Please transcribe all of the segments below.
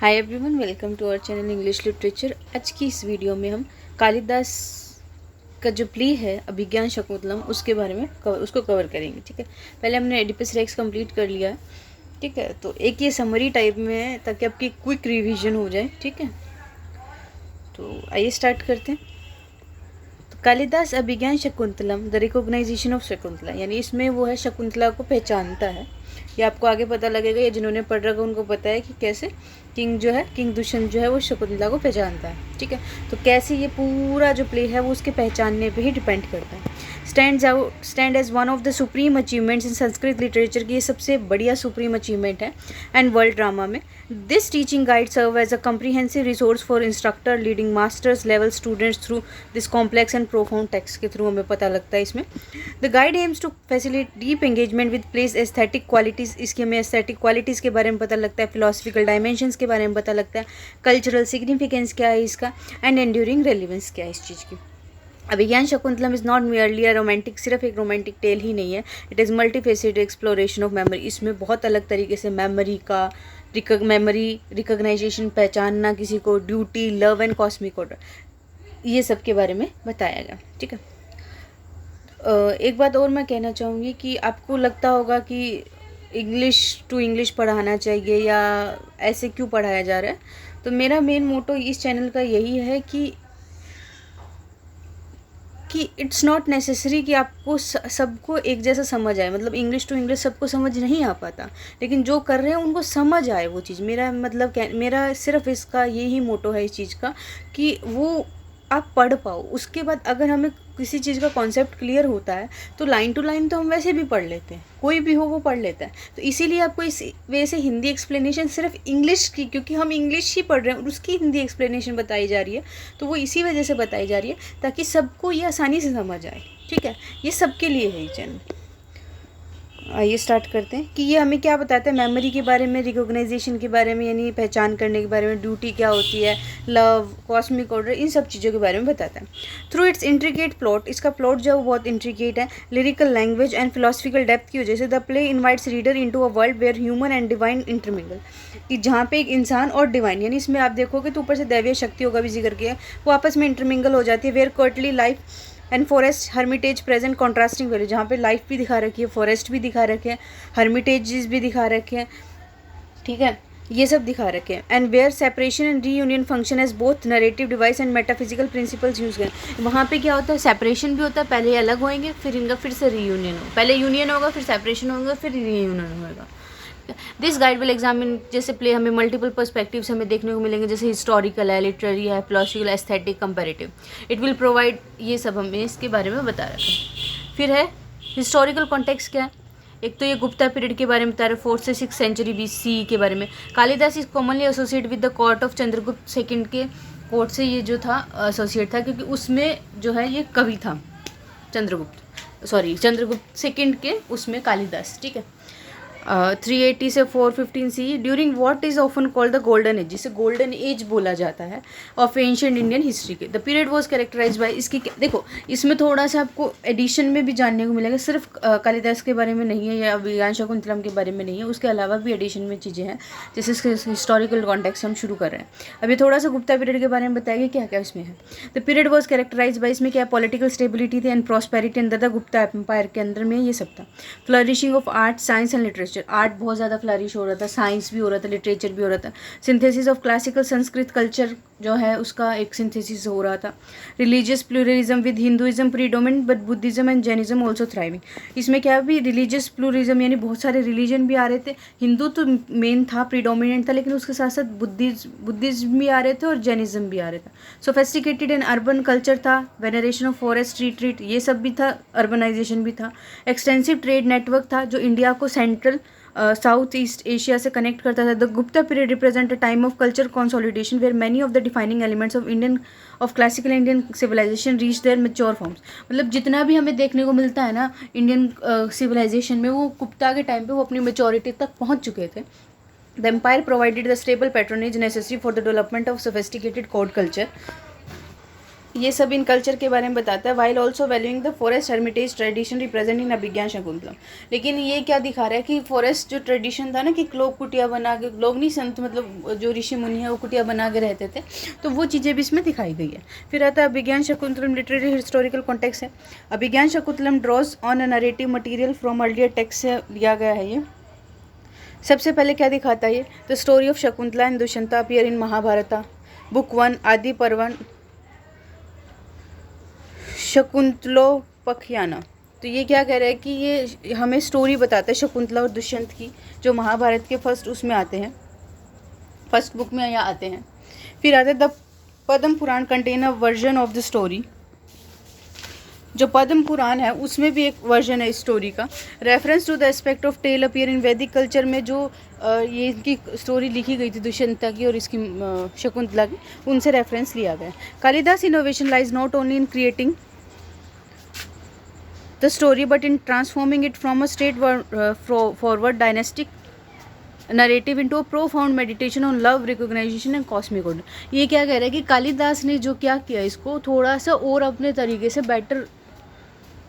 Hi everyone, welcome to our channel English literature. आज की इस वीडियो में हम कालिदास का जो प्ले है अभिज्ञान शकुंतलम उसके बारे में उसको कवर करेंगे। ठीक है, पहले हमने एडिपस रेक्स कंप्लीट कर लिया है। ठीक है, तो एक ये समरी टाइप में है ताकि आपकी क्विक रिवीजन हो जाए। ठीक है, तो आइए स्टार्ट करते हैं। तो Kalidas Abhijnana Shakuntalam the recognition of Shakuntala, यानी इसमें वो है शकुंतला को पहचानता है। ये आपको आगे पता लगेगा, या जिन्होंने पढ़ रखा उनको पता है कि कैसे किंग दुष्यंत जो है वो शकुंतला को पहचानता है। ठीक है, तो कैसे ये पूरा जो प्ले है वो उसके पहचानने पे ही डिपेंड करता है। Stand as one of the supreme achievements in Sanskrit literature की, ये सबसे बढ़िया सुप्रीम अचीवमेंट है एंड वर्ल्ड ड्रामा में। This teaching guide serve as a comprehensive resource for instructor leading masters level students through this complex and profound text के through हमें पता लगता है इसमें। The guide aims to facilitate deep engagement with play's aesthetic qualities, इसकी हमें aesthetic qualities के बारे में पता लगता है, फिलोसफिकल डायमेंशंस के बारे में पता लगता है, कल्चरल सिग्निफिकेंस क्या है इसका, एंड एंड्यूरिंग रेलिवेंस क्या है इस चीज़ की। Abhijnana Shakuntalam is not merely a romantic, सिर्फ एक रोमांटिक टेल ही नहीं है। It is multifaceted exploration of memory. इसमें बहुत अलग तरीके से मेमोरी रिकॉग्नाइजेशन, पहचानना किसी को, duty, love and cosmic order, ये सब के बारे में बताया गया। ठीक है, एक बात और मैं कहना चाहूँगी कि आपको लगता होगा कि इंग्लिश टू इंग्लिश पढ़ाना चाहिए या ऐसे क्यों पढ़ाया जा रहा है, तो मेरा मेन मोटो इस चैनल का यही है कि इट्स नॉट नेसेसरी कि आपको सबको एक जैसा समझ आए। मतलब इंग्लिश टू इंग्लिश सबको समझ नहीं आ पाता, लेकिन जो कर रहे हैं उनको समझ आए वो चीज़। मेरा सिर्फ इसका यही मोटो है इस चीज़ का कि वो आप पढ़ पाओ। उसके बाद अगर हमें किसी चीज़ का कॉन्सेप्ट क्लियर होता है तो लाइन टू लाइन तो हम वैसे भी पढ़ लेते हैं, कोई भी हो वो पढ़ लेता है। तो इसीलिए आपको इस वजह से हिंदी एक्सप्लेनेशन सिर्फ इंग्लिश की, क्योंकि हम इंग्लिश ही पढ़ रहे हैं और उसकी हिंदी एक्सप्लेनेशन बताई जा रही है, तो वो इसी वजह से बताई जा रही है ताकि सबको ये आसानी से समझ आए। ठीक है, ये सबके लिए है ये चैनल। आइए स्टार्ट करते हैं कि ये हमें क्या बताता है मेमोरी के बारे में, रिकॉग्नाइजेशन के बारे में, यानी पहचान करने के बारे में, ड्यूटी क्या होती है, लव, कॉस्मिक ऑर्डर, इन सब चीज़ों के बारे में बताता है। थ्रू इट्स इंट्रिकेट प्लॉट, इसका प्लॉट जो है वो बहुत इंट्रिकेट है, lyrical language and philosophical depth की वजह से the play invites reader into a world where human and divine intermingle, कि जहाँ पे एक इंसान और डिवाइन, यानी इसमें आप देखोगे तो ऊपर से दैवीय शक्तियों का भी जिक्र किया है, वो आपस में इंटरमिंगल हो जाती है। Where courtly life and forest hermitage present contrasting value, जहाँ पे लाइफ भी दिखा रखी है, फॉरेस्ट भी दिखा रखे हैं, हर्मिटेजेस भी दिखा रखे हैं। ठीक है, ये सब दिखा रखे हैं। And where separation and reunion function as both narrative device and metaphysical principles use करें। वहाँ पे क्या होता है, सेपरेशन भी होता है, पहले अलग होएंगे फिर इनका फिर से रीयूनियन हो, पहले यूनियन होगा फिर सेपरेशन होगा फिर रीयूनियन होगा। दिस गाइड विल एग्जामिन, जैसे प्ले हमें मल्टीपल पर्सपेक्टिव हमें देखने को मिलेंगे, जैसे हिस्टोरिकल है, लिटरेरी है, philosophical, aesthetic, comparative. It will provide, ये सब हमें इसके बारे में बता रखा है। फिर है हिस्टोरिकल कॉन्टेक्स्ट क्या है। एक तो ये गुप्ता पीरियड के बारे में बता रहे, 4th से 6th सेंचुरी BC के बारे में। Kalidas is commonly associate with the court of Chandragupta second, के कोर्ट से ये जो था एसोसिएट था, क्योंकि उसमें जो है ये कवि था चंद्रगुप्त सेकंड के, उसमें कालिदास। ठीक है, 380 से 415 CE, during what is often called the golden age, जिसे गोल्डन एज बोला जाता है ऑफ एंशिएंट इंडियन हिस्ट्री के। The period was characterise by, इसकी देखो इसमें थोड़ा सा आपको एडिशन में भी जानने को मिलेगा, सिर्फ कालिदास के बारे में नहीं है या अभिज्ञान शकुंतलम के बारे में नहीं है, उसके अलावा भी एडिशन में चीज़ें हैं। जैसे इसके हिस्टोरिकल कॉन्टेक्स्ट हम शुरू कर रहे हैं। अभी थोड़ा सा गुप्ता पीरियड के बारे में बताएंगे क्या क्या इसमें है। The period was characterise by, इसमें क्या पॉलिटिकल स्टेबिलिटी थी एंड प्रॉस्पेरिटी अंदर द गुप्ता एम्पायर के अंदर में, ये सब था। Flourishing of art, science and literature, art बहुत ज़्यादा फ्लरिश हो रहा था, साइंस भी हो रहा था, लिटरेचर भी हो रहा था। Synthesis of classical Sanskrit culture जो है उसका एक सिंथेसिस हो रहा था। Religious pluralism with Hinduism predominant but Buddhism and Jainism also thriving, इसमें क्या भी रिलीजियस प्लूरलिज्म, यानी बहुत सारे रिलीजन भी आ रहे थे। हिंदू तो मेन था, प्रीडोमिनेंट था, लेकिन उसके साथ साथ बुद्धिज्म भी आ रहे थे और जैनिज्म भी आ रहे था। सोफेस्टिकेटेड एंड अर्बन कल्चर था, वेनरेशन ऑफ फॉरेस्ट रिट्रीट, ये सब भी था, अर्बनाइजेशन भी था। एक्सटेंसिव ट्रेड नेटवर्क था जो इंडिया को सेंट्रल साउथ ईस्ट एशिया से कनेक्ट करता था। The Gupta period represent a time of culture consolidation where many of the defining elements of classical Indian civilisation reach their mature forms. मतलब जितना भी हमें देखने को मिलता है ना इंडियन सिविलाइजेशन में, वो गुप्ता के टाइम पे वो अपनी मेच्योरिटी तक पहुंच चुके थे। The empire provided the stable patronage necessary for the development of sophisticated court culture. ये सब इन कल्चर के बारे में बताता है। While also valuing the forest hermitage tradition represent in Abhijnana Shakuntalam. लेकिन ये क्या दिखा रहा है कि फॉरेस्ट जो ट्रेडिशन था ना, कि लोग कुटिया बना के, लोग नहीं संत मतलब जो ऋषि मुनि है वो कुटिया बना के रहते थे, तो वो चीज़ें भी इसमें दिखाई गई है। फिर आता है Abhijnana Shakuntalam literary historical context है। Abhijnana Shakuntalam draws on a narrative material from earlier text से लिया गया है। ये सबसे पहले क्या दिखाता है, ये the story of Shakuntala and Dushyanta appear in Mahabharata book 1 Adi Parvan शकुंतलोपाख्याना। तो ये क्या कह रहा है कि ये हमें स्टोरी बताता है शकुंतला और दुष्यंत की, जो महाभारत के फर्स्ट उसमें आते हैं, फर्स्ट बुक में यहाँ आते हैं। फिर आते हैं the Padma Purana contain a version of the story. जो पद्म पुराण है उसमें भी एक वर्जन है इस स्टोरी का। Reference to the aspect of tale appear in Vedic culture में जो ये इनकी स्टोरी लिखी गई थी दुष्यंता की और इसकी शकुंतला की, उनसे रेफरेंस लिया गया है। Kalidas innovation lies not only in creating the story but in transforming it from a straightforward dynastic narrative into a profound meditation on love, recognition and cosmic order। ये क्या कह रहा है कि कालिदास ने जो क्या किया, इसको थोड़ा सा और अपने तरीके से बेटर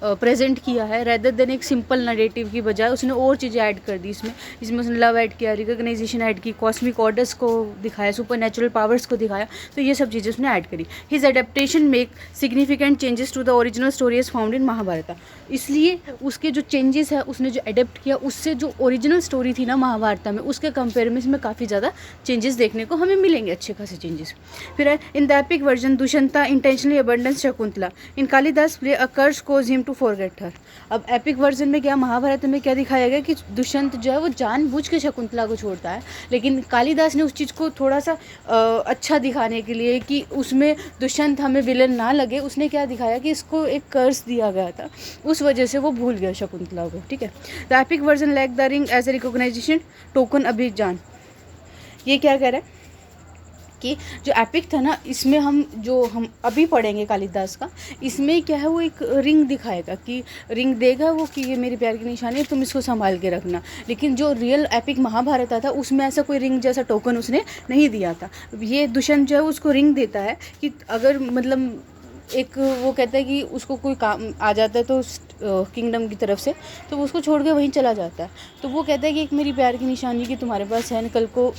प्रेजेंट किया है, रेदर देन एक सिंपल नरेटिव की बजाय उसने और चीज़ें ऐड कर दी इसमें उसने लव ऐड किया, रिकॉग्नाइजेशन ऐड की, कॉस्मिक ऑर्डर्स को दिखाया, सुपर नेचुरल पावर्स को दिखाया, तो ये सब चीज़ें उसने ऐड करी। His adaptation make significant changes to the original story as found in Mahabharata. इसलिए उसके जो चेंजेस है उसने जो एडेप्ट किया, उससे जो ओरिजिनल स्टोरी थी ना महाभारत में, उसके कंपेयर में इसमें काफ़ी ज़्यादा चेंजेस देखने को हमें मिलेंगे, अच्छे खासे चेंजेस। फिर है in the epic version Dushyanta intentionally abandons Shakuntala in Kalidas play a curse causes him to forget her. अब एपिक वर्जन में क्या, महाभारत में क्या दिखाया गया कि दुष्यंत जो है वो जानबूझ के शकुंतला को छोड़ता है, लेकिन कालिदास ने उस चीज़ को थोड़ा सा अच्छा दिखाने के लिए कि उसमें दुष्यंत हमें विलन ना लगे, उसने क्या दिखाया कि इसको एक कर्स दिया गया था, उस वजह से वो भूल गया शकुंतला को। ठीक है। The epic version lack the ring as a recognition token Abhijnana. ये क्या कह रहा है कि जो एपिक था ना, इसमें हम अभी पढ़ेंगे कालिदास का, इसमें क्या है वो एक रिंग दिखाएगा कि रिंग देगा वो कि ये मेरी प्यार की निशानी है, तुम इसको संभाल के रखना। लेकिन जो रियल एपिक महाभारत था उसमें ऐसा कोई रिंग जैसा टोकन उसने नहीं दिया था। ये दुष्यंत जो है उसको रिंग देता है कि अगर मतलब एक वो कहता है कि उसको कोई काम आ जाता है तो किंगडम की तरफ से, तो वो उसको छोड़ के वहीं चला जाता है। तो वो कहता है कि एक मेरी प्यार की निशानी कि तुम्हारे पास है, कल को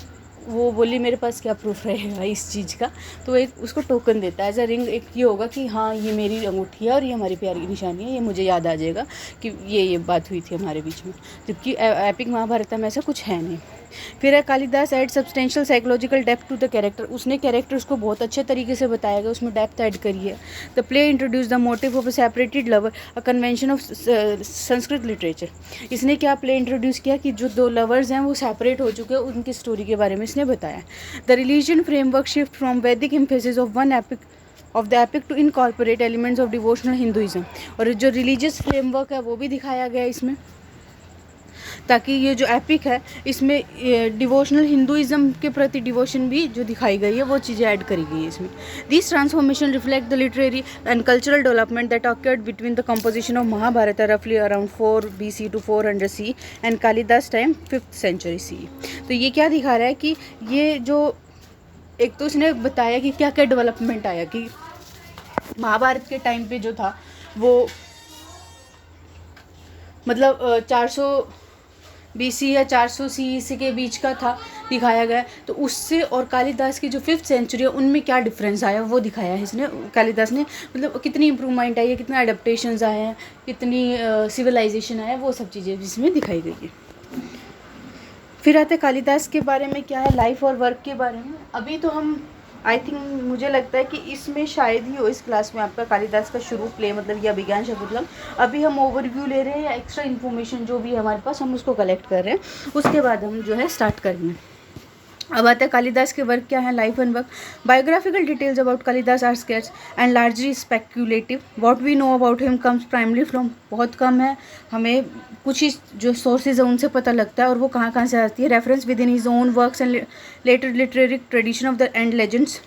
वो बोली मेरे पास क्या प्रूफ रहेगा इस चीज़ का, तो एक उसको टोकन देता है एज अ रिंग। एक ये होगा कि हाँ ये मेरी अंगूठी है और ये हमारी प्यार की निशानी है, ये मुझे याद आ जाएगा कि ये बात हुई थी हमारे बीच में, जबकि एपिक महाभारत में ऐसा कुछ है नहीं। फिर है Kalidasa add substantial psychological depth to the character. उसने कैरेक्टर्स को बहुत अच्छे तरीके से बताया गया, उसमें डेप्थ ऐड करी है। The play introduce the motive of a separated lover, a convention of Sanskrit literature. इसने क्या प्ले इंट्रोड्यूस किया कि जो दो लवर्स हैं वो सेपरेट हो चुके हैं, उनकी स्टोरी के बारे में इसने बताया। The religion framework shift from Vedic emphasis of one epic of the epic to incorporate elements of devotional Hinduism. और जो रिलीजियस फ्रेमवर्क है वो भी दिखाया गया इसमें, ताकि ये जो एपिक है इसमें डिवोशनल हिंदुइज्म के प्रति डिवोशन भी जो दिखाई गई है वो चीज़ें ऐड करी गई है इसमें। This transformation reflect the literary and cultural development that occurred between the composition of Mahabharata रफली around 4 BC to 400 CE and Kalidas time 5th century CE। तो ये क्या दिखा रहा है कि ये जो एक तो उसने बताया कि क्या क्या डेवलपमेंट आया, कि महाभारत के टाइम पे जो था वो मतलब 400 BC या 400 CE के बीच का था दिखाया गया। तो उससे और कालिदास की जो 5th century है उनमें क्या डिफरेंस आया वो दिखाया है इसने, कालिदास ने। मतलब कितनी इम्प्रूवमेंट आई है, कितना एडेप्टेशंस आए हैं, कितनी सिविलाइजेशन आया, वो सब चीज़ें जिसमें दिखाई गई है। फिर आते कालिदास के बारे में क्या है, लाइफ और वर्क के बारे में। अभी तो हम आई थिंक मुझे लगता है कि इसमें शायद ही हो इस क्लास में आपका कालिदास का शुरू प्ले मतलब या अभिज्ञान शकुंतलम। अभी हम ओवरव्यू ले रहे हैं या एक्स्ट्रा इन्फॉर्मेशन जो भी है हमारे पास हम उसको कलेक्ट कर रहे हैं, उसके बाद हम जो है स्टार्ट करेंगे। अब आता है कालिदास के वर्क क्या है, life and work. Biographical details about Kalidasa are scarce and largely speculative. What we know about him comes primary from, बहुत कम है, हमें कुछ ही जो सोर्सेज है उनसे पता लगता है, और वो कहाँ से आती है। Reference with in his own works and later literary tradition of the end legends.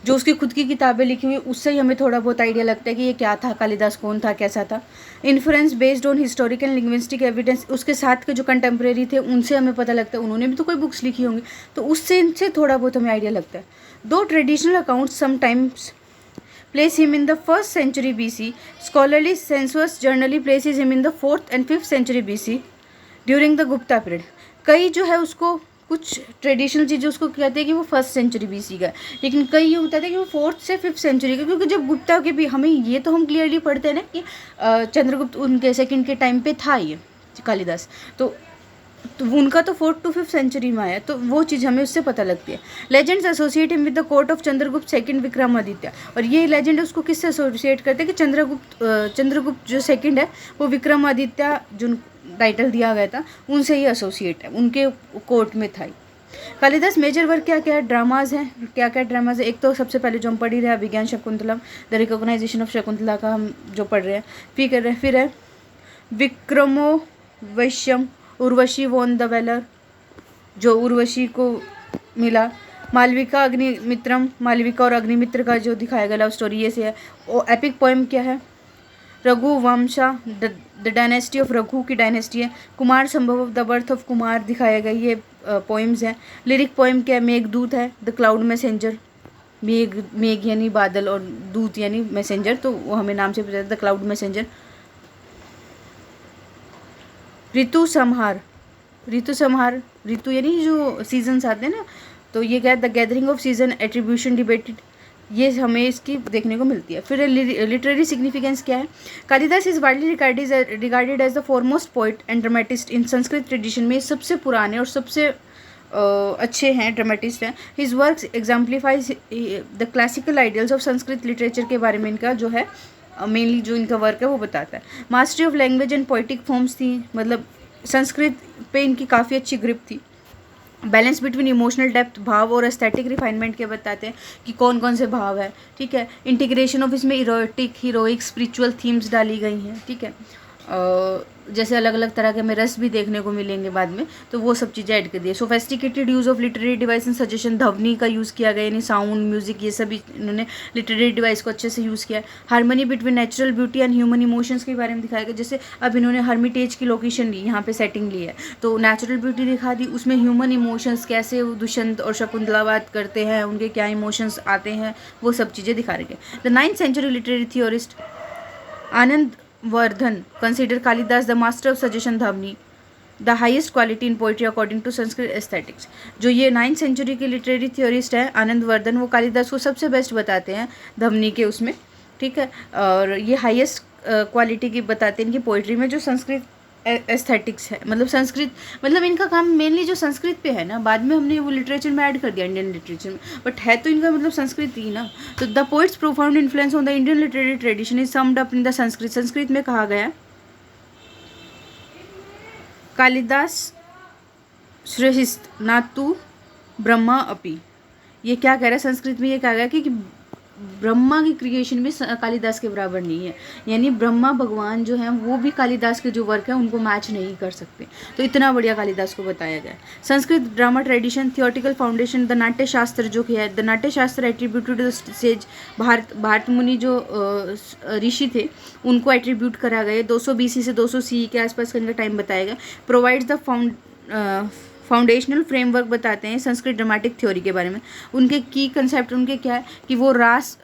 जो उसकी खुद की किताबें लिखी हुई उससे ही हमें थोड़ा बहुत आइडिया लगता है कि ये क्या था, कालिदास कौन था, कैसा था। Influence based on historical linguistic evidence, उसके साथ के जो कंटेम्प्रेरी थे उनसे हमें पता लगता है, उन्होंने भी तो कोई बुक्स लिखी होंगी, तो उससे इनसे थोड़ा बहुत हमें आइडिया लगता है। दो traditional accounts sometimes place him in the 1st century BC. Scholarly census generally places him in the 4th and 5th century BC during the Gupta period. कई जो है उसको कुछ ट्रेडिशनल चीज़ें उसको कहते हैं कि वो 1st सेंचुरी BC का है, लेकिन कई ये बताते हैं कि वो 4th से 5th सेंचुरी का, क्योंकि जब गुप्ता के भी हमें ये तो हम क्लियरली पढ़ते हैं ना कि चंद्रगुप्त उनके सेकंड के टाइम पे था ये कालिदास, तो उनका तो 4th to 5th सेंचुरी में आया, तो वो चीज़ हमें उससे पता लगती है. Legends associate him with the court of Chandragupta second Vikramaditya. और ये लेजेंड उसको किससे एसोसिएट करते हैं कि चंद्रगुप्त जो सेकंड है वो विक्रमादित्य जो टाइटल दिया गया था उनसे ही एसोसिएट है, उनके कोर्ट में था. कालिदास मेजर वर्क क्या क्या है, ड्रामाज हैं. क्या क्या ड्रामाज है, एक तो सबसे पहले जो हम पढ़ ही रहे हैं Abhijnana Shakuntalam, the recognition of Shakuntala का हम जो पढ़ रहे हैं. फिर है Vikramorvashiyam, Urvashi won the valour, जो उर्वशी को मिला. मालविका अग्निमित्रम, मालविका और अग्निमित्र का जो दिखाया गया लव स्टोरी ये से है. और एपिक पोएम क्या है, रघुवंशा, द डायनेस्टी ऑफ रघु की डायनेस्टी है. कुमार संभव, द बर्थ ऑफ कुमार दिखाया गया, ये पोएम्स हैं. लिरिक पोएम क्या है, मेघदूत है, द क्लाउड मैसेंजर. मेघ यानी बादल और दूत यानी मैसेंजर, तो वो हमें नाम से पता है, द क्लाउड मैसेंजर. ऋतु संहार, ऋतु यानी जो सीजन्स आते हैं ना, तो ये क्या है, the gathering off season, attribution debated, ये हमें इसकी देखने को मिलती है. फिर लिटरेरी सिग्निफिकेंस क्या है, Kalidas is widely regarded as the foremost poet and dramatist in Sanskrit tradition में सबसे पुराने और सबसे अच्छे हैं, ड्रामेटिस्ट हैं. His works exemplifies the classical ideals of Sanskrit literature के बारे में इनका जो है मेनली जो इनका वर्क है वो बताता है. Mastery of language and poetic forms थी, मतलब संस्कृत पे इनकी काफ़ी अच्छी ग्रिप थी. बैलेंस बिटवीन इमोशनल डेप्थ, भाव और एस्थेटिक रिफाइनमेंट के बताते हैं कि कौन कौन से भाव है. ठीक है, इंटीग्रेशन ऑफ इसमें इरोटिक, हीरोइक, स्पिरिचुअल थीम्स डाली गई हैं. ठीक है, जैसे अलग अलग तरह के हमें रस भी देखने को मिलेंगे बाद में, तो वो सब चीज़ें ऐड कर दी है. Sophisticated use of literary device and suggestion, ध्वनि का यूज़ किया गया, यानी साउंड, म्यूजिक, ये सभी इन्होंने लिटरेरी डिवाइस को अच्छे से यूज़ किया है. Harmony between natural beauty and human emotions के बारे में दिखाया गया. जैसे अब इन्होंने हर्मिटेज की लोकेशन ली, यहाँ पे सेटिंग ली है, तो नेचुरल ब्यूटी दिखा दी, उसमें ह्यूमन इमोशंस कैसे दुष्यंत और शकुंतला बात करते हैं, उनके क्या इमोशंस आते हैं, वो सब चीज़ें दिखा रहे हैं. The 9th century literary theorist Anandavardhana consider Kalidas the master of suggestion dhavni, the highest quality in poetry according to Sanskrit aesthetics. जो ये 9th सेंचुरी के लिटरेरी थियोरिस्ट हैं आनंद वर्धन, वो कालिदास को सबसे बेस्ट बताते हैं ध्वनि के उसमें. ठीक है, और ये हाईएस्ट क्वालिटी की बताते हैं इनकी पोइट्री में जो संस्कृत एस्थेटिक्स है, मतलब संस्कृत, मतलब इनका काम मेनली जो संस्कृत पे है ना, बाद में हमने वो लिटरेचर में ऐड कर दिया इंडियन लिटरेचर में, बट है तो इनका मतलब संस्कृत ही ना. तो the poet's profound influence on the Indian literary tradition is summed up in the Sanskrit. Sanskrit में कहा गया कालिदास श्रेष्ठ नातु ब्रह्मा अपि. ये क्या कह रहा है, संस्कृत में ये कहा गया कि ब्रह्मा की क्रिएशन में कालिदास के बराबर नहीं है, यानी ब्रह्मा भगवान जो हैं वो भी कालिदास के जो वर्क है उनको मैच नहीं कर सकते. तो इतना बढ़िया कालिदास को बताया गया. Sanskrit drama tradition, theoretical foundation, the Natya Shastra जो है, the Natya Shastra attributed to the sage Bharata Muni जो ऋषि थे उनको एट्रीब्यूट करा गया. 200 BC से 200 CE के आसपास का इनका टाइम बताया गया. प्रोवाइड्स द फाउंडेशनल फ्रेमवर्क बताते हैं संस्कृत ड्रामेटिक थ्योरी के बारे में. उनके की कंसेप्ट उनके क्या है कि वो रस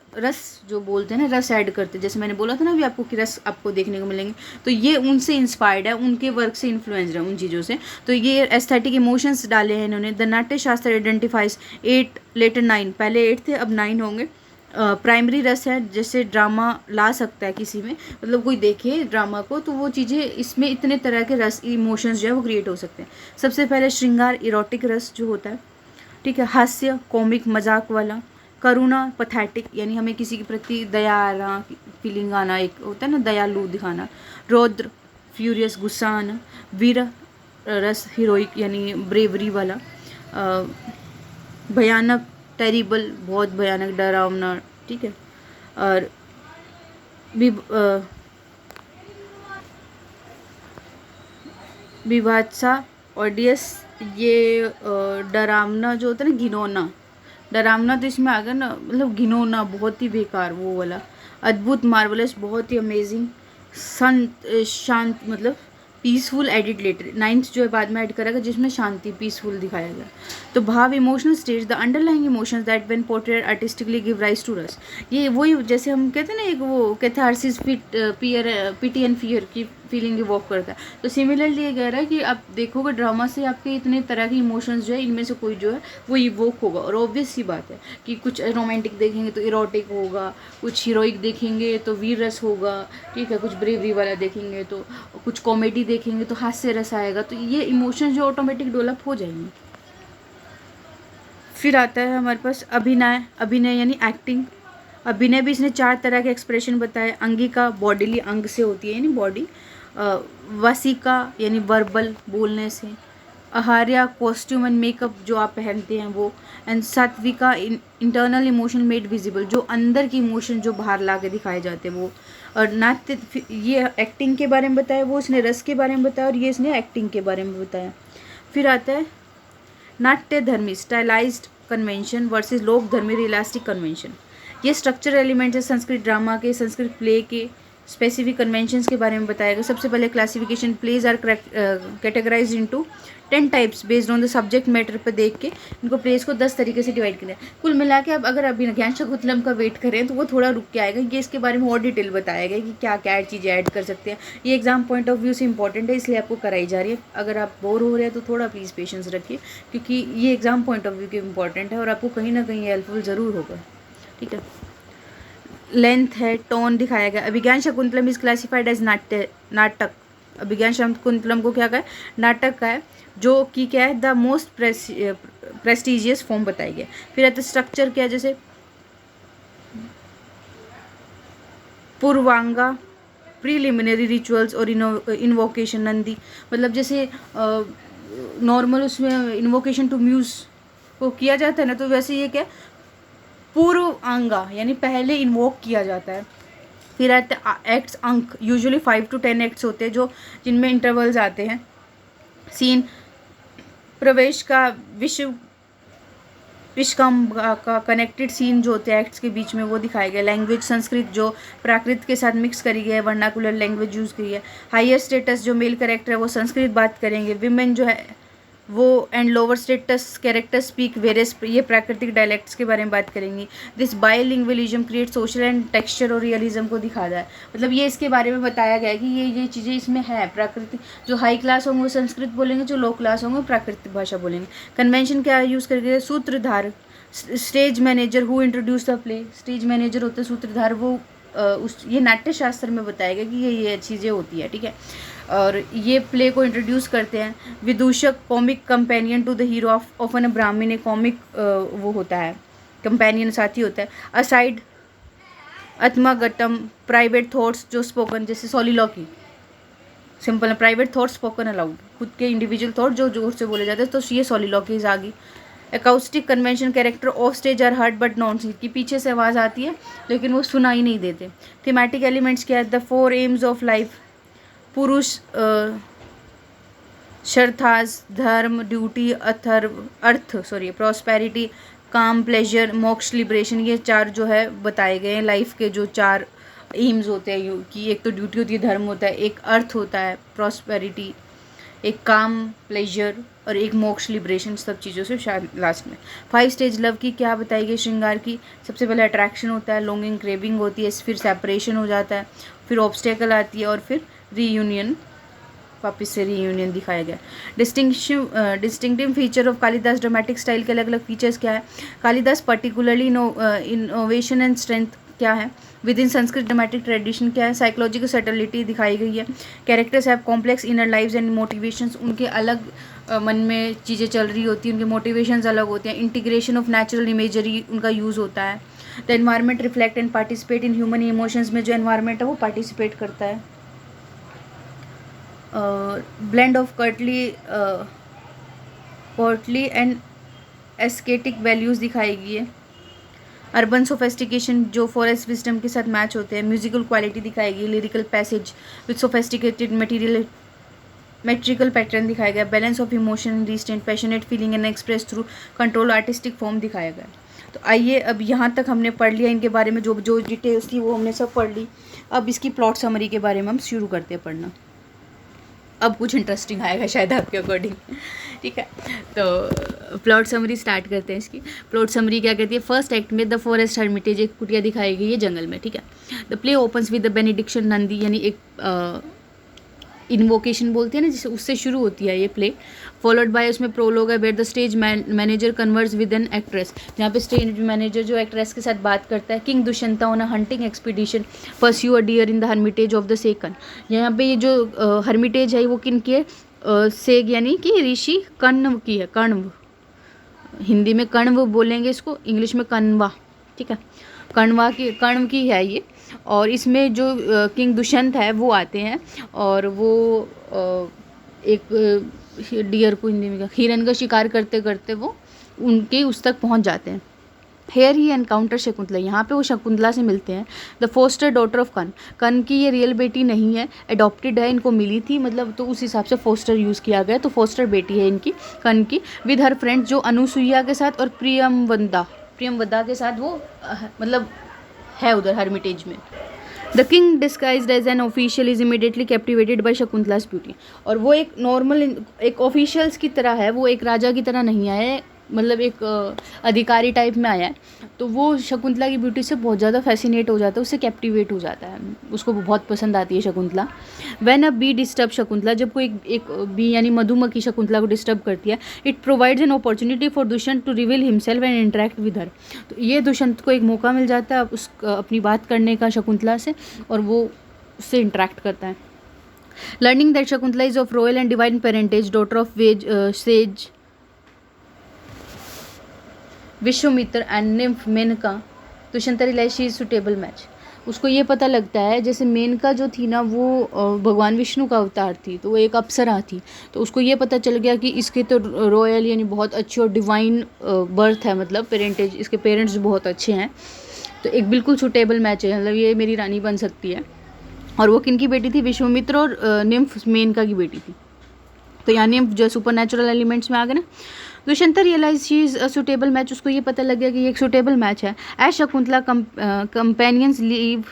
जो बोलते हैं ना, रस ऐड करते हैं. जैसे मैंने बोला था ना अभी आपको कि रस आपको देखने को मिलेंगे, तो ये उनसे इंस्पायर्ड है, उनके वर्क से इन्फ्लुएंस्ड है उन चीज़ों से. तो ये एस्थेटिक इमोशंस डाले हैं इन्होंने. द नाट्य शास्त्र आइडेंटिफाइज 8 लेटर 9, पहले 8 थे अब 9 होंगे. प्राइमरी रस है, जैसे ड्रामा ला सकता है किसी में, मतलब कोई देखे ड्रामा को तो वो चीज़ें इसमें इतने तरह के रस इमोशंस जो है वो क्रिएट हो सकते हैं. सबसे पहले श्रृंगार, इरोटिक रस जो होता है. ठीक है, हास्य, कॉमिक, मजाक वाला. करुणा, पथेटिक, यानी हमें किसी के प्रति दया आना, फीलिंग आना, एक होता है ना दयालु दिखाना. रौद्र, फ्यूरियस, गुस्सा आना. वीर रस, हीरोइक यानी ब्रेवरी वाला. भयानक, टेरिबल, बहुत भयानक, डरावना. ठीक है, और विभात्सा, ऑडियस, ये डरावना जो होता है ना, घिनौना. डरावना तो इसमें आ गया ना, मतलब घिनौना, बहुत ही बेकार वो वाला. अद्भुत, मार्वलस, बहुत ही अमेजिंग. शांत, मतलब पीसफुल एडिट लेटर, 9th जो है बाद में ऐड करा गया जिसमें शांति पीसफुल दिखाया गया। तो bhava emotional stage, the underlying emotions that when portrayed artistically give rise to rasa. ये वही जैसे हम कहते हैं ना, एक वो कैथारसिस पिटी एंड फियर की फीलिंग इवॉक करता है। तो सिमिलरली ये कह रहा है कि आप देखोगे ड्रामा से आपके इतने तरह के इमोशंस जो है इनमें से कोई जो है वो इवोक होगा। और ऑब्वियस सी बात है कि कुछ रोमांटिक देखेंगे तो इरोटिक होगा, कुछ हीरोइक देखेंगे तो वीर रस होगा, ठीक है, कुछ ब्रेवरी वाला देखेंगे तो, कुछ कॉमेडी देखेंगे तो हास्य रस आएगा। तो ये इमोशंस जो ऑटोमेटिक डेवलप हो जाएंगे। फिर आता है हमारे पास अभिनय। अभिनय यानी एक्टिंग। अभिनय भी इसने 4 तरह के एक्सप्रेशन बताए। अंगिका बॉडीली, अंग से होती है यानी बॉडी। वसिका यानी वर्बल, बोलने से। आहार्या कॉस्ट्यूम एंड मेकअप जो आप पहनते हैं वो। And sattvika internal emotion made visible, जो अंदर की इमोशन जो बाहर ला के दिखाए जाते हैं वो। और नाट्य, ये एक्टिंग के बारे में बताया, वो इसने रस के बारे में बताया, और ये इसने एक्टिंग के बारे में बताया। फिर आता है नाट्य धर्मी, stylised convention versus Lokadharmi realistic convention. ये स्ट्रक्चर एलिमेंट्स है संस्कृत ड्रामा के, संस्कृत प्ले के स्पेसिफिक कन्वेंशंस के बारे में बताया गया। सबसे पहले classification, plays are categorised into 10 types based on the subject matter पर देख के इनको प्लेज को 10 तरीके से डिवाइड करें। कुल मिला के अब अगर अभिज्ञान शाकुंतलम का वेट करें तो वो थोड़ा रुक के आएगा, ये इसके बारे में और डिटेल बताया गया कि क्या क्या चीज़ें ऐड कर सकते हैं। ये एग्जाम पॉइंट ऑफ व्यू से इंपॉर्टेंट है, इसलिए आपको कराई जा रही है। अगर आप बोर हो रहे हैं तो थोड़ा प्लीज़ पेशेंस रखिए, क्योंकि ये एग्जाम पॉइंट ऑफ व्यू के इंपॉर्टेंट है और आपको कहीं ना कहीं हेल्पफुल ज़रूर होगा, ठीक है। लेंथ है, टोन दिखाया गया। अभिज्ञान शाकुंतलम इज क्लासिफाइड एज नाटक। अभिज्ञान शाकुंतलम को क्या कहा, नाटक का है, जो कि क्या है, द मोस्ट प्रेस्टिजियस फॉर्म बताई गई। फिर आता स्ट्रक्चर क्या है, जैसे पूर्वांगा, प्रीलिमिनरी रिचुअल्स और इन्वोकेशन। नंदी मतलब जैसे नॉर्मल उसमें इन्वोकेशन टू म्यूज को किया जाता है ना, तो वैसे ये क्या, पूर्व अंगा यानी पहले इन्वोक किया जाता है। फिर आते एक्ट्स, अंक, यूजुअली 5 to 10 एक्ट्स होते हैं जो जिनमें इंटरवल्स आते हैं। सीन, प्रवेश का विश्वकर्म का कनेक्टेड सीन जो होते हैं एक्ट्स के बीच में वो दिखाया गया। लैंग्वेज, संस्कृत जो प्राकृत के साथ मिक्स करी गई है, वर्नाकुलर लैंग्वेज यूज़ की है। हायर स्टेटस जो मेल कैरेक्टर है वो संस्कृत बात करेंगे। विमेन जो है वो and lower status character speak various, ये प्राकृतिक डायलेक्ट्स के बारे में बात करेंगी। This bilingualism create social and texture और रियलिज्म को दिखा रहा है। मतलब ये इसके बारे में बताया गया है कि ये चीज़ें इसमें है। प्राकृतिक जो हाई क्लास होंगे वो संस्कृत बोलेंगे, जो लो क्लास होंगे प्राकृतिक भाषा बोलेंगे। कन्वेंशन क्या यूज़ करके, सूत्रधार, stage manager who introduce the play. Stage manager होते हैं सूत्रधार, वो ये नाट्य शास्त्र में बताया गया कि ये चीज़ें होती है, ठीक है। और ये प्ले को इंट्रोड्यूस करते हैं। Vidushaka, comic companion to the hero of an Brahmin, comic वो होता है, कंपेनियन साथी होता है। असाइड, आत्मागतम, प्राइवेट थॉट्स जो स्पोकन, जैसे सोलिलॉकी, सिंपल है, प्राइवेट थॉट्स स्पोकन अलाउड, खुद के इंडिविजुअल थॉट जो जोर से बोले जाते हैं, तो ये सोलिलॉकीज आ गई। Acoustic convention, character off stage are heard but not seen, की पीछे से आवाज़ आती है लेकिन वो सुनाई नहीं देते। थीमेटिक एलिमेंट्स क्या है, द 4 एम्स ऑफ लाइफ, पुरुष, शर्थास, धर्म, ड्यूटी, अर्थ, प्रॉस्पेरिटी, काम, प्लेजर, मोक्ष, लिबरेशन, ये 4 जो है बताए गए हैं लाइफ के जो 4 एम्स होते हैं कि एक तो ड्यूटी होती है, धर्म होता है, एक अर्थ होता है, प्रॉस्पेरिटी, एक काम, प्लेजर, और एक मोक्ष, लिबरेशन, सब चीज़ों से शायद लास्ट में। 5 स्टेज लव की क्या बताई गई, श्रृंगार की। सबसे पहले अट्रैक्शन होता है, लॉन्गिंग, क्रेविंग होती है, फिर सेपरेशन हो जाता है, फिर ऑब्स्टेकल आती है, और फिर रीयूनियन, वापस से रीयूनियन दिखाया गया। Distinctive feature of Kalidas dramatic style के अलग अलग फीचर्स क्या है। Kalidas particularly innovation and strength क्या है with in Sanskrit dramatic tradition क्या है। साइकोलॉजिकल सेटलिटी दिखाई गई है। Characters have complex inner lives and motivations, उनके अलग मन में चीज़ें चल रही होती हैं, उनके मोटिवेशंस अलग होते हैं। इंटीग्रेशन ऑफ नेचुरल इमेजरी उनका यूज़ होता है। The environment reflect and participate in human emotions, में जो एनवायरनमेंट है वो पार्टिसिपेट करता है। Blend of courtly and ascetic values दिखाई गई है। अर्बन सोफेस्टिकेशन जो फॉरेस्ट विजडम के साथ मैच होते हैं। म्यूजिकल क्वालिटी दिखाई गई। Lyrical passage with sophisticated metrical pattern दिखाया गया। Balance of emotion, restraint, passionate feeling and express through control, artistic form दिखाया गया। तो आइए अब यहाँ तक हमने पढ़ लिया इनके बारे में, जो जो डिटेल्स थी वो हमने सब पढ़ ली। अब इसकी प्लॉट समरी के बारे में हम शुरू करते हैं पढ़ना। अब कुछ इंटरेस्टिंग आएगा शायद आपके अकॉर्डिंग, ठीक है। तो प्लॉट समरी स्टार्ट करते हैं इसकी। प्लॉट समरी क्या कहती है, फर्स्ट एक्ट में द फॉरेस्ट हर्मिटेज, एक कुटिया दिखाई गई है जंगल में, ठीक है। The play opens with the benediction Nandi, यानी एक इन्वोकेशन बोलते हैं ना, जिससे उससे शुरू होती है ये प्ले। फॉलोड बाय उसमें प्रोलोग है where the stage manager converse with an actress, जहाँ पे स्टेज मैनेजर जो एक्ट्रेस के साथ बात करता है। King Dushyanta on a hunting expedition pursue a deer in the hermitage of the सेकन, यहाँ पे ये जो हर्मिटेज है वो किन की है, सेग यानी कि ऋषि कण्व की है। कण्व, हिंदी में कण्व बोलेंगे इसको, इंग्लिश में कण्वा, ठीक है। कण्व की है ये। और इसमें जो किंग दुष्यंत है वो आते हैं और वो एक डियर को हिंदी में हिरन का शिकार करते करते वो उनके उस तक पहुंच जाते हैं। हेयर ही एनकाउंटर शकुंतला, यहाँ पे वो शकुंतला से मिलते हैं। द फोस्टर डॉटर ऑफ कन की ये रियल बेटी नहीं है, एडॉप्टेड है, इनको मिली थी, मतलब तो उस हिसाब से फोस्टर यूज़ किया गया, तो फोस्टर बेटी है इनकी कन की। विद हर फ्रेंड्स, जो अनुसुईया के साथ और प्रियमवदा के साथ वो मतलब है उधर हर्मिटेज में। The king disguised as an official is immediately captivated by Shakuntala's beauty, और वो एक नॉर्मल एक ऑफिशियल्स की तरह है, वो एक राजा की तरह नहीं आया है, मतलब एक अधिकारी टाइप में आया है। तो वो शकुंतला की ब्यूटी से बहुत ज़्यादा फैसिनेट हो जाता है, उससे कैप्टिवेट हो जाता है, उसको बहुत पसंद आती है Shakuntala. When a be disturb Shakuntala, जब कोई एक बी यानी मधुमक्खी शकुंतला को डिस्टर्ब करती है, it provides an opportunity for Dushyanta to reveal himself and interact with her, तो ये दुष्यंत को एक मौका मिल जाता है उस अपनी बात करने का शकुंतला से, और वो उससे इंटरेक्ट करता है। Learning that Shakuntala is of royal and divine parentage, daughter of sage Vishwamitra and nymph Menaka, Dushyanta realise she is suitable match. उसको ये पता लगता है, जैसे मेनका जो थी ना वो भगवान विष्णु का अवतार थी, तो वो एक अप्सरा थी, तो उसको ये पता चल गया कि इसके तो रॉयल यानी बहुत अच्छी और डिवाइन बर्थ है, मतलब पेरेंटेज, इसके पेरेंट्स बहुत अच्छे हैं, तो एक बिल्कुल सुटेबल मैच है, मतलब ये मेरी रानी बन सकती है। और वो किन की बेटी थी, विश्वामित्र और निम्फ मेनका की बेटी थी। तो यानी जो सुपर नेचुरल एलिमेंट्स में आ गए ना। Dushyanta realise she is a suitable match, उसको ये पता लग गया कि ये एक सुटेबल मैच है। As Shakuntala companions leave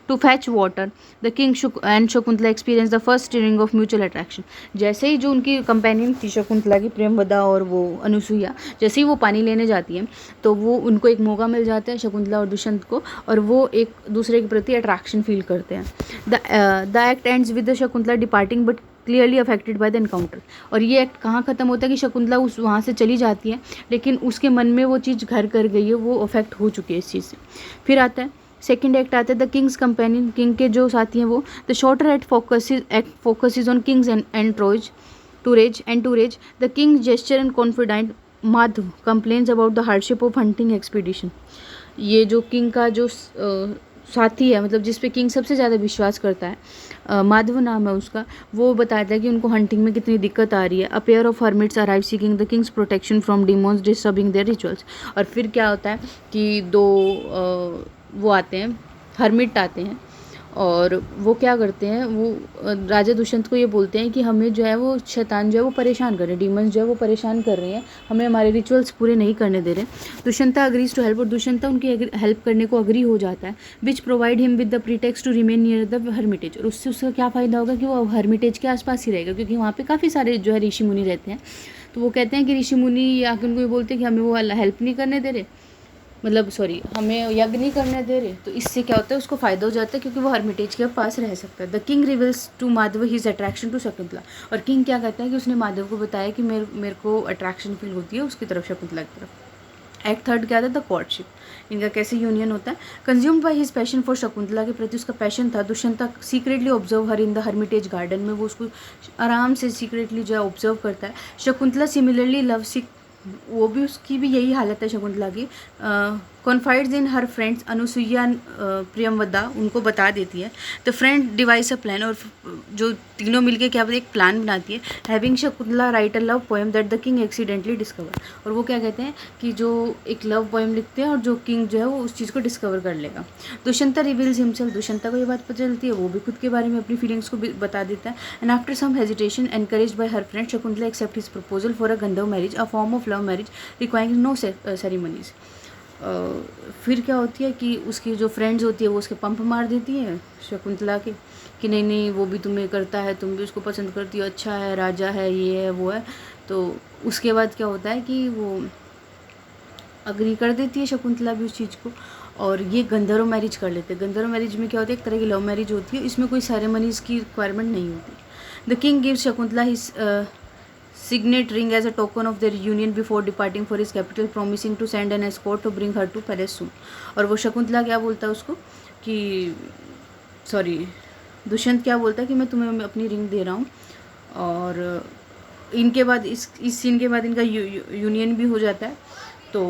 to fetch water, the king and Shakuntala experience the first stirring of mutual attraction, जैसे ही जो उनकी कंपेनियन थी शकुंतला की, प्रेमवदा और वो अनुसुईया, जैसे ही वो पानी लेने जाती है तो वो उनको एक मौका मिल जाता है शकुंतला और दुष्यंत को, और वो एक दूसरे के प्रति अट्रैक्शन फील करते हैं। The act ends with the Shakuntala departing but clearly affected by the encounter, और ये एक्ट कहाँ ख़त्म होता है कि शकुंतला उस वहाँ से चली जाती है, लेकिन उसके मन में वो चीज़ घर कर गई है, वो अफेक्ट हो चुकी है इस चीज़ से। फिर आता है सेकेंड एक्ट आता है द किंग्स कंपेनियन, किंग के जो साथी हैं वो। The shorter act focuses on king's entourage, the king jester and confidant Madhav complains about the hardship of hunting expedition. ये जो किंग का जो साथी है, मतलब जिस पे किंग सबसे ज़्यादा विश्वास करता है, माधव नाम है उसका, वो बताता है कि उनको हंटिंग में कितनी दिक्कत आ रही है। A pair of hermits arrive seeking the king's protection from demons disturbing their rituals, और फिर क्या होता है कि दो वो आते हैं, हर्मिट आते हैं, और वो क्या करते हैं, वो राजा दुष्यंत को ये बोलते हैं कि हमें जो है वो शैतान जो है वो परेशान कर रहे हैं, डीमंस जो है वो परेशान कर रहे हैं, हमें हमारे रिचुअल्स पूरे नहीं करने दे रहे। दुष्यंता अग्रीज टू हेल्प, और दुष्यंता उनकी हेल्प करने को अग्री हो जाता है। Which provide him with the pretext to remain near the hermitage, और उससे उसका क्या फ़ायदा होगा कि वो हर्मिटेज के आसपास ही रहेगा, क्योंकि वहाँ पर काफ़ी सारे जो है ऋषि मुनि रहते हैं। तो वो कहते हैं कि ऋषि मुनि आके उनको ये बोलते हैं कि हमें वो हेल्प नहीं करने दे रहे, मतलब सॉरी हमें यज्ञ नहीं करने दे रहे, तो इससे क्या होता है उसको फ़ायदा हो जाता है, क्योंकि वो हर्मिटेज के पास रह सकता है। The king reveals to Madhav his attraction to Shakuntala, और किंग क्या कहता है कि उसने माधव को बताया कि मेरे को अट्रैक्शन फील होती है उसकी तरफ, शकुंतला की तरफ। एक्ट थर्ड क्या था, द कोर्टशिप, इनका कैसे यूनियन होता है। Consumed by his passion for Shakuntala, के प्रति उसका पैशन था। Dushyant secretly observe her in the Hermitage garden में, वो उसको आराम से सीक्रेटली जो है ऑब्जर्व करता है। शकुंतला सिमिलरली लव सिक, वो भी उसकी भी यही हालत है शकुंतला की। कॉन्फाइड्स इन हर फ्रेंड्स, अनुसुईया प्रियमवदा उनको बता देती है। The friend device a plan, और जो तीनों मिलके क्या एक प्लान बनाती है। Having Shakuntala right a love poem that the king accidentally discover, और वो क्या कहते हैं कि जो एक लव पोएम लिखते हैं और जो किंग जो है वो उस चीज़ को डिस्कवर कर लेगा। दुष्यंता रिवील्स हिमसेल्फ, दुष्यंता को ये बात पता चलती है, वो भी खुद के बारे में अपनी फीलिंग्स को बता देता है। And after some hesitation encouraged by her friend, Shakuntala accept his proposal for a gandharva marriage, a form of love marriage requiring no ceremonies. फिर क्या होती है कि उसकी जो फ्रेंड्स होती है वो उसके पंप मार देती है शकुंतला के, कि नहीं नहीं वो भी तुम्हें करता है, तुम भी उसको पसंद करती हो, अच्छा है, राजा है, ये है वो है। तो उसके बाद क्या होता है कि वो अग्री कर देती है शकुंतला भी उस चीज़ को, और ये गंधर्व मैरिज कर लेते हैं। गंधर्व मैरिज में क्या होता है, एक तरह की लव मैरिज होती है, इसमें कोई सेरेमनीज़ की रिक्वायरमेंट नहीं होती। The king gives Shakuntala his signet ring as a token of their union before departing for his capital, promising to send an escort to bring her to palace soon। और वो शकुंतला क्या बोलता है उसको कि सॉरी दुष्यंत क्या बोलता है कि मैं तुम्हें अपनी रिंग दे रहा हूँ, और इनके बाद इस सीन के बाद इनका यूनियन भी हो जाता है। तो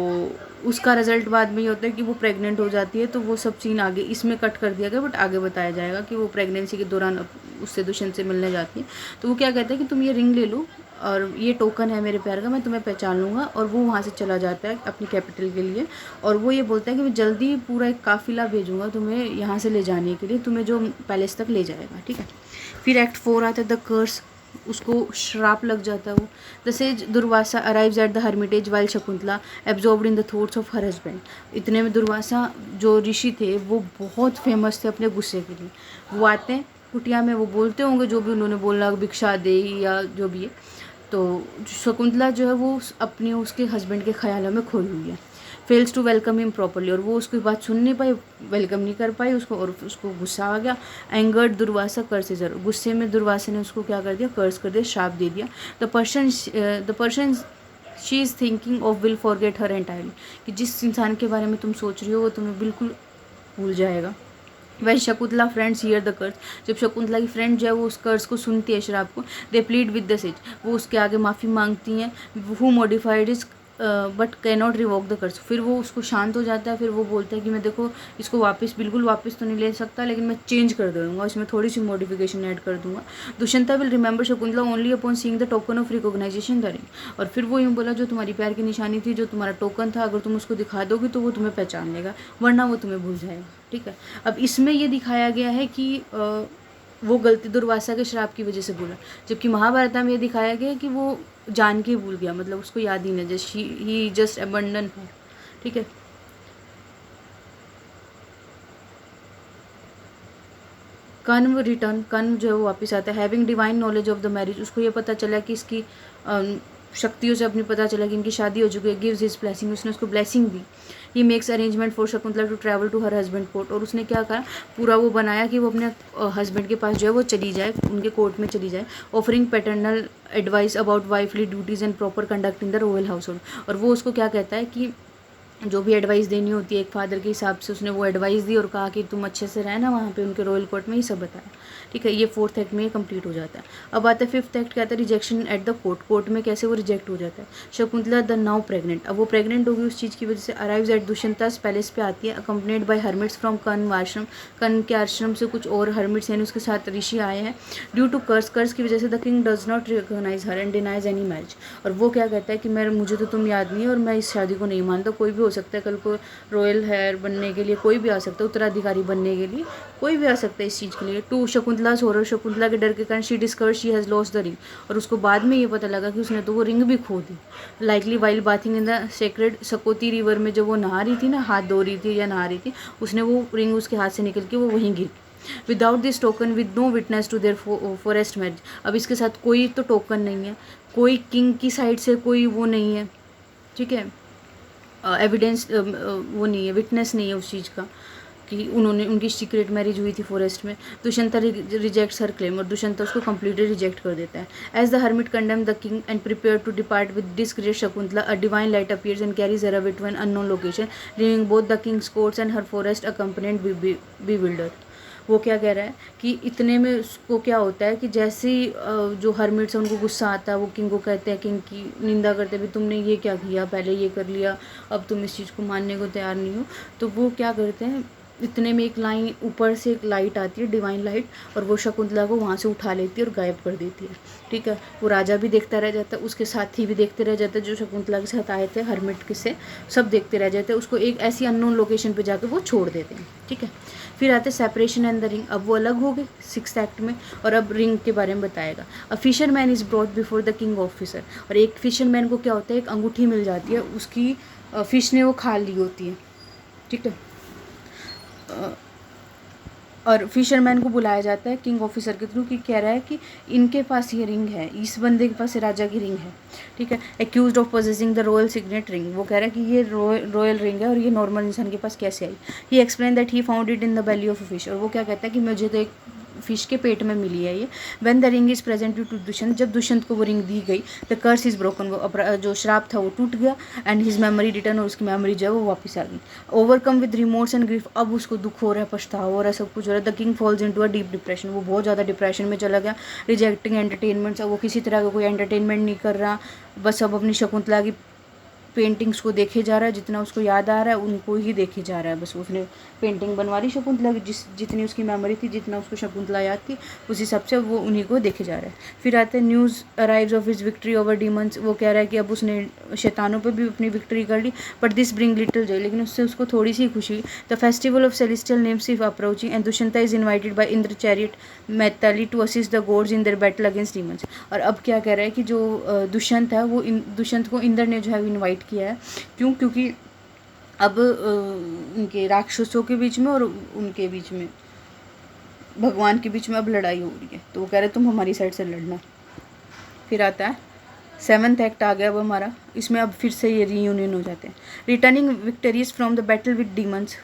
उसका रिजल्ट बाद में ये होता है कि वो प्रेग्नेंट हो जाती है। तो वो सब सीन आगे इसमें कट कर दिया गया, बट आगे बताया जाएगा कि वो प्रेगनेंसी के दौरान उससे दुष्यंत से मिलने जाती है। तो वो क्या कहता है कि तुम ये रिंग ले लो और ये टोकन है मेरे प्यार का, मैं तुम्हें पहचान लूँगा। और वो वहाँ से चला जाता है अपनी कैपिटल के लिए, और वो ये बोलता है कि मैं जल्दी पूरा एक काफ़िला भेजूँगा तुम्हें यहाँ से ले जाने के लिए, तुम्हें जो पैलेस तक ले जाएगा, ठीक है। फिर एक्ट 4 आता है द कर्स। उसको श्राप लग जाता है। वो the sage Durvasa arrives at the Hermitage while Shakuntala absorbed in the thoughts of her husband. इतने में दुर्वासा जो ऋषि थे वो बहुत फेमस थे अपने गुस्से के लिए। वो आते हैं कुटिया में, वो बोलते होंगे जो भी उन्होंने बोलना, भिक्षा दे या जो भी है। तो शकुंतला जो है वो अपने उसके हस्बैंड के ख्यालों में खोई हुई है। Fails to welcome him properly, और वो उसकी बात सुन नहीं पाई, वेलकम नहीं कर पाई उसको, और उसको गुस्सा आ गया। एंगर्ड दुर्वासा कर्सेजर, गुस्से में दुर्वासा ने उसको क्या कर दिया, कर्स कर दिया, श्राप दे दिया। The person she is thinking of will forget her entirely, कि जिस इंसान के बारे में तुम सोच रही हो वो तुम्हें बिल्कुल भूल जाएगा। वह Shakuntala friends hear the curse, जब शकुंतला की फ्रेंड जो है वो उस कर्स को सुनती है, श्राप को, they plead with the sage, वो उसके आगे माफ़ी मांगती हैं। Who modified is but can not revoke the curse, फिर वो उसको शांत हो जाता है। फिर वो बोलता है कि मैं देखो इसको वापस बिल्कुल वापस तो नहीं ले सकता, लेकिन मैं चेंज कर दूँगा, इसमें थोड़ी सी मॉडिफिकेशन ऐड कर दूँगा। Dushyanta will remember Shakuntala only upon seeing the token of recognisation the ring, और फिर वो यूँ बोला जो तुम्हारी प्यार की निशानी थी, जो तुम्हारा टोकन था, अगर तुम उसको दिखा दोगी तो वो तुम्हें पहचान लेगा, वरना वो तुम्हें भूल जाएगा, ठीक है। अब इसमें ये दिखाया गया है कि वो गलती दुर्वासा के श्राप की वजह से भूला, जबकि महाभारत में ये दिखाया गया कि वो जान के भूल गया, मतलब उसको याद ही नहीं, जस्ट ही जस्ट अबंडन है, ठीक है। कन्व रिटर्न, कन्व जो है वो वापस आता है। Having divine knowledge of the marriage, उसको ये पता चला कि इसकी शक्तियों से अपनी पता चला कि इनकी शादी हो चुकी है। गिव्स हिज ब्लेसिंग, उसने उसको ब्लेसिंग दी। He makes arrangement for Shakuntala to travel to her husband court, और उसने क्या कहा, पूरा वो बनाया कि वो अपने हस्बैंड के पास जो है वो चली जाए, उनके कोर्ट में चली जाए। Offering paternal advice about wifely duties and proper conduct in the royal household, और वो उसको क्या कहता है कि जो भी एडवाइस देनी होती है एक फादर के हिसाब से, उसने वो एडवाइस दी और कहा कि तुम अच्छे से रहना वहाँ पे उनके रॉयल कोर्ट में, ही सब बताया, ठीक है। ये 4th एक्ट में कंप्लीट हो जाता है। अब आता है 5th एक्ट, क्या आता है, rejection at the court, court में कैसे वो रिजेक्ट हो जाता है। शकुंतला द नाउ प्रेग्नेंट, अब वो प्रेग्नेंट होगी उस चीज़ की वजह से। अराइव्स एट दुष्यंतास पैलेस पे आती है, accompanied by hermits from Kanva आश्रम, कन्व के आश्रम से कुछ और हर्मिट्स यानी उसके साथ ऋषि आए हैं। ड्यू टू कर्स की वजह से the king does not recognise her and denies any marriage, और वो क्या कहता है कि मुझे तो तुम याद नहीं है और मैं इस शादी को नहीं मानता, कोई भी हो सकता है, कल को रॉयल हेयर बनने के लिए कोई भी आ सकता है, उत्तराधिकारी बनने के लिए कोई भी आ सकता है इस चीज़ के लिए। टू शकुंतला होरर, शकुंतला के डर के कारण she discover she has lost the ring, और उसको बाद में ये पता लगा कि उसने तो वो रिंग भी खो दी। Likely while bathing in the sacred Sakoti river में जब वो नहा रही थी ना, हाथ धो रही थी या नहा रही थी, उसने वो रिंग उसके हाथ से निकल के वो वहीं गिर। Without this token with no witness to their forest marriage, अब इसके साथ कोई तो टोकन नहीं है, कोई किंग की साइड से कोई वो नहीं है, ठीक है, एविडेंस वो नहीं है, विटनेस नहीं है उस चीज़ का कि उनकी सीक्रेट मैरिज हुई थी फॉरेस्ट में। दुष्यंता रिजेक्ट्स हर क्लेम, और दुष्यंता उसको कम्प्लीटली रिजेक्ट कर देता है। As the hermit condemn the king and prepare to depart with disgrace Shakuntala, a divine light appears and carries her away to an unknown location, leaving both the king's courts and her forest accompanied bewildered। वो क्या कह रहा है कि इतने में उसको क्या होता है कि जैसे ही जो हर्मिट्स हैं उनको गुस्सा आता है, वो किंग को कहते हैं, किंग की निंदा करते हैं, भी तुमने ये क्या किया, पहले ये कर लिया, अब तुम इस चीज़ को मानने को तैयार नहीं हो। तो वो क्या करते हैं, इतने में एक लाइन ऊपर से एक लाइट आती है, डिवाइन लाइट, और वो शकुंतला को वहाँ से उठा लेती है और गायब कर देती है, ठीक है। वो राजा भी देखता रह जाता है, उसके साथी भी देखते रह जाते हैं, जो शकुंतला के साथ आए थे हर्मिट के से, सब देखते रह जाते हैं, उसको एक ऐसी अननोन लोकेशन पे जाकर वो छोड़ देते हैं, ठीक है। फिर आते सेपरेशन एंड द रिंग, अब वो अलग हो गए 6th एक्ट में, और अब रिंग के बारे में बताएगा। A fisherman is brought before the king officer, और एक फिशरमैन को क्या होता है, एक अंगूठी मिल जाती है, उसकी फ़िश ने वो खा ली होती है, ठीक है। और फिशरमैन को बुलाया जाता है किंग ऑफिसर के थ्रू, कि कह रहा है कि इनके पास ये रिंग है, इस बंदे के पास राजा की रिंग है, ठीक है। Accuse of possessing the royal signet ring, वो कह रहा है कि ये रॉयल रिंग है और ये नॉर्मल इंसान के पास कैसे आई। He explain that he found it in the belly of a fish, और वो क्या कहता है कि मुझे तो एक फिश के पेट में मिली है ये। When the ring is present to Dushyanta, जब दुष्यंत को वो रिंग दी गई, द कर्स इज ब्रोकन, वो जो श्राप था वो टूट गया, एंड हिज मेमोरी रिटर्न, और उसकी मेमोरी जो है वो वापस आ गई। Overcome with remorse and grief, अब उसको दुख हो रहा है, पछतावा हो रहा है, सब कुछ हो रहा है। The king falls into a deep depression, वो बहुत ज़्यादा डिप्रेशन में चला गया। रिजेक्टिंग एंटरटेनमेंट, वो किसी तरह का कोई एंटरटेनमेंट नहीं कर रहा, बस अब अपनी शकुंतला की पेंटिंग्स को देखे जा रहा है, जितना उसको याद आ रहा है उनको ही देखे जा रहा है। बस उसने पेंटिंग बनवा ली शकुंतला की, जितनी उसकी मेमोरी थी, जितना उसको शकुंतला याद थी, उस हिसाब से वो उन्हीं को देखे जा रहा है। फिर आते हैं news arrives of his victory over demons, वो कह रहा है कि अब उसने शैतानों पे भी अपनी विक्ट्री कर ली, but this bring little joy, लेकिन उससे उसको थोड़ी सी खुशी हुई। The festival of celestial names if approaching and Dushyanta is invited by Indra chariot Matali to assist the gods in their battle against demons. और अब क्या कह रहा है कि जो दुष्यंत है, वो दुष्यंत को इंद्र ने जो है इन्वाइट किया है। क्यों? क्योंकि अब उनके राक्षसों के बीच में और उनके बीच में, भगवान के बीच में अब लड़ाई हो रही है, तो वो कह रहे तुम हमारी साइड से लड़ना। फिर आता है 7th एक्ट आ गया अब हमारा, इसमें अब फिर से ये रीयूनियन हो जाते हैं। Returning victories from the battle with demons,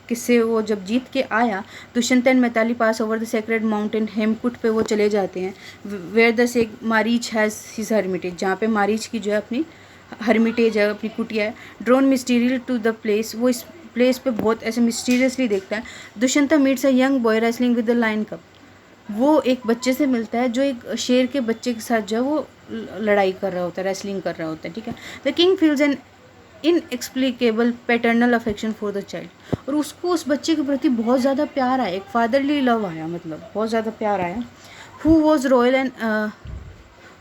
किससे वो जब जीत के आया, Dushyant and Matali pass over the sacred mountain Hemkut पे वो चले जाते हैं, वेयर द से मारीच हैज़ हिज हर्मिटेज, जहाँ पे मारीच की जो है अपनी हर्मिटेज है, अपनी कुटिया है। Drawn mysterial to the place, वो इस प्लेस पे बहुत ऐसे मिस्टीरियसली देखता है। Dushyanta meets a young boy wrestling with the lion cub, वो एक बच्चे से मिलता है जो एक शेर के बच्चे के साथ जो है वो लड़ाई कर रहा होता है, रेसलिंग कर रहा होता है, ठीक है। The king feels an inexplicable paternal affection for the child, और उसको उस बच्चे के प्रति बहुत ज़्यादा प्यार आया, एक फादरली लव आया, मतलब बहुत ज़्यादा प्यार आया। Who was royal and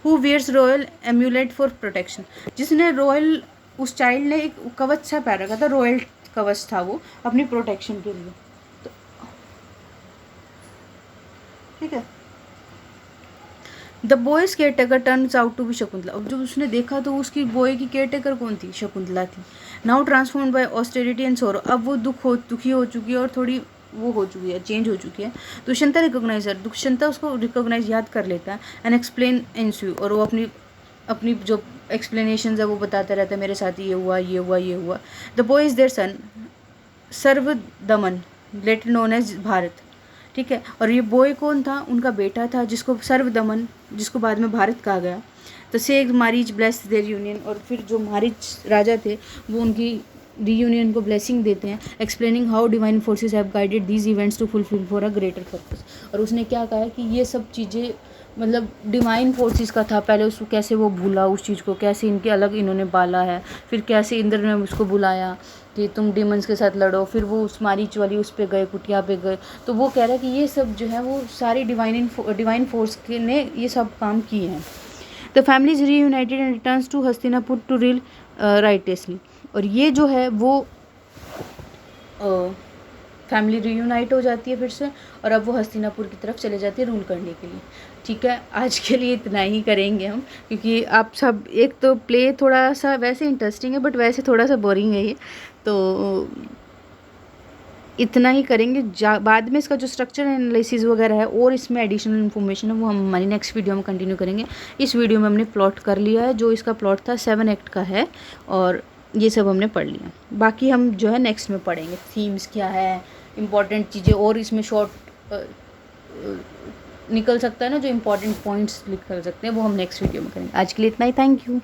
who wears royal amulet for protection, जिसने रॉयल, उस चाइल्ड ने एक कवच सा पहन रखा था, रॉयल कवच था वो अपनी प्रोटेक्शन के लिए, तो ठीक है। The boy's care taker turns out to be Shakuntala, और जब उसने देखा तो उसकी बॉय की केयर टेकर कौन थी? शकुंतला थी। Now transformed by austerity and sorrow, अब वो दुखी हो चुकी है और थोड़ी वो हो चुकी है, चेंज हो चुकी है। दुष्यंता रिकोगनाइजर, दुष्यंता उसको रिकोगनाइज याद कर लेता है। एंड एक्सप्लेन एंस्यू, और वो अपनी अपनी जो एक्सप्लेनेशन है वो बताता रहता है, मेरे साथ ये हुआ, ये हुआ, ये हुआ। The boy is their son Sarvadaman, later known as Bharata, ठीक है। और ये बॉय कौन था? उनका बेटा था, जिसको सर्वदमन, जिसको बाद में भारत कहा गया। तो से मारीच ब्लेस देयर यूनियन, और फिर जो मारीच राजा थे वो उनकी रीयूनियन को ब्लेसिंग देते हैं। Explaining how divine forces have guided these events to fulfil for a greater purpose, और उसने क्या कहा है कि ये सब चीज़ें मतलब डिवाइन फोर्सेस का था। पहले उसको कैसे वो भूला उस चीज़ को, कैसे इनके अलग इन्होंने पाला है, फिर कैसे इंद्र ने उसको बुलाया कि तुम डीमंस के साथ लड़ो, फिर वो उस मारीच वाली उस पे गए, कुटिया पे गए। तो वो कह रहा है कि ये सब जो है वो सारी डिवाइन फोर्स के ने ये सब काम किए हैं। The family is reunited and returns to Hastinapur to rule righteously, और ये जो है वो फैमिली रीयूनाइट हो जाती है फिर से, और अब वो हस्तिनापुर की तरफ चले जाती है रूल करने के लिए। ठीक है, आज के लिए इतना ही करेंगे हम, क्योंकि आप सब, एक तो प्ले थोड़ा सा वैसे इंटरेस्टिंग है बट वैसे थोड़ा सा बोरिंग है ये, तो इतना ही करेंगे। बाद में इसका जो स्ट्रक्चर एनालिसिस वगैरह है और इसमें एडिशनल इन्फॉर्मेशन है वो हम हमारी नेक्स्ट वीडियो में कंटिन्यू करेंगे। इस वीडियो में हमने प्लॉट कर लिया है, जो इसका प्लॉट था 7 एक्ट का है, और ये सब हमने पढ़ लिया। बाकी हम जो है नेक्स्ट में पढ़ेंगे, थीम्स क्या है, इम्पॉर्टेंट चीज़ें, और इसमें शॉर्ट निकल सकता है ना, जो इम्पोर्टेंट पॉइंट्स लिख कर सकते हैं, वो हम नेक्स्ट वीडियो में करेंगे। आज के लिए इतना ही, थैंक यू।